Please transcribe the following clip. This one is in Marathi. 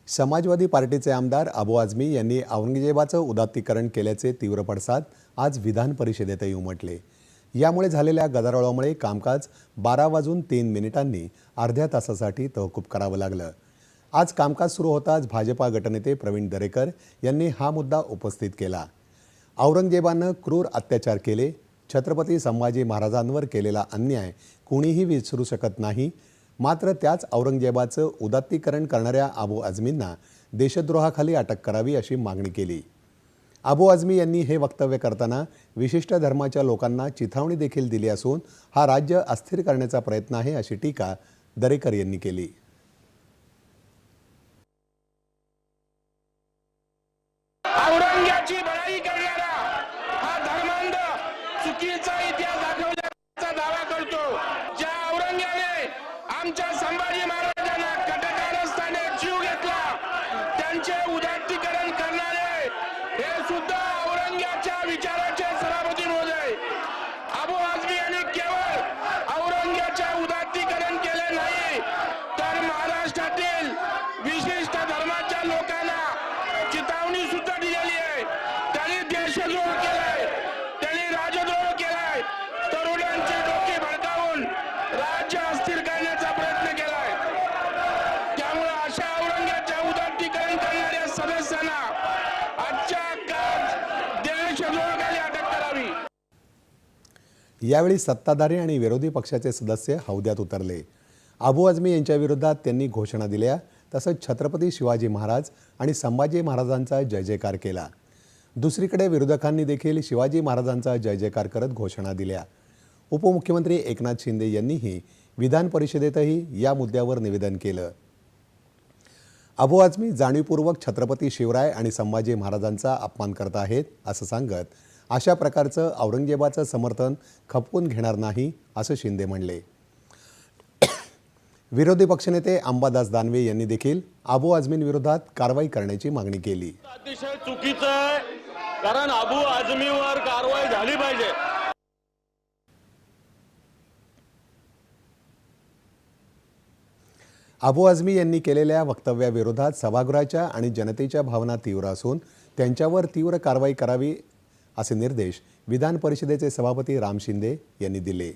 समाजवादी पार्टीचे आमदार अबू आझमी यांनी औरंगजेबाचं उदात्तीकरण केल्याचे तीव्र पडसाद आज विधान परिषदेतही उमटले। यामुळे झालेल्या गदारोळामुळे कामकाज 12:03 अर्ध्या तासासाठी तहकूब करावं लागलं। आज कामकाज सुरू होताच भाजपा गटनेते प्रवीण दरेकर यांनी हा मुद्दा उपस्थित केला। औरंगजेबानं क्रूर अत्याचार केले, छत्रपती संभाजी महाराजांवर केलेला अन्याय कोणीही विसरू शकत नाही। मात्र त्याच औरंगजेबाचं उदात्तीकरण करणाऱ्या अबू आझमींना देशद्रोहाखाली अटक करावी अशी मागणी केली। अबू आझमी यांनी हे वक्तव्य करताना विशिष्ट धर्माच्या लोकांना चिथावणी देखील दिली असून हा राज्य अस्थिर करण्याचा प्रयत्न आहे अशी टीका दरेकर यांनी केली। औरंग्याची बळाई करणारा हा धर्मांध चुकीचा इतिहास दाखवल्याचा दावा करतो। ज्या औरंग्याने आमच्या संभाजी महाराजांना कटकारस्थाने जीव घेतला, त्यांचे उदात्तीकरण करणारे हे सुद्धा औरंग्याच्या विचाराचे सभापती महोदय। अबू आझमी यांनी केवळ औरंग्याचे उदात्तीकरण केले नाही, तर महाराष्ट्रातील विशिष्ट धर्माच्या लोकांना चितावणी सुद्धा दिलेली आहे। त्यांनी देशद्रोह केलाय, त्यांनी राजद्रोह केलाय, तरुणांचे डोके भडकावून राज्य अस्थिर करण्याचा प्रयत्न केलाय। त्यामुळे अशा औरंग्याचे उदात्तीकरण करणाऱ्या सदस्यांना आजच्या काळात देशद्रोहाखाली अटक करावी। यावेळी सत्ताधारी आणि विरोधी पक्षाचे सदस्य हौद्यात उतरले। अबू आझमी यांच्या विरोधात त्यांनी घोषणा दिल्या, तसंच छत्रपती शिवाजी महाराज आणि संभाजी महाराजांचा जय जयकार केला। दुसरीकडे विरोधकांनी देखील शिवाजी महाराजांचा जय जयकार करत घोषणा दिल्या। उपमुख्यमंत्री एकनाथ शिंदे यांनीही विधान परिषदेतही या मुद्द्यावर निवेदन केलं। अबू आझमी जाणीवपूर्वक छत्रपती शिवराय आणि संभाजी महाराजांचा अपमान करत आहेत असं सांगत अशा प्रकारचं औरंगजेबाचं समर्थन खपवून घेणार नाही असं शिंदे म्हणले। विरोधी पक्षनेते अंबादास दानवे यांनी देखील अबू आझमींविरोधात कारवाई करण्याची मागणी केली। अतिशय चुकीचं आहे, कारण अबू आझमीवर कारवाई झाली पाहिजे। अबू आझमी यांनी केलेल्या वक्तव्याविरोधात सभागृहाच्या आणि जनतेच्या भावना तीव्र असून त्यांच्यावर तीव्र कारवाई करावी असे निर्देश विधान परिषदेचे सभापती राम शिंदे यांनी दिले।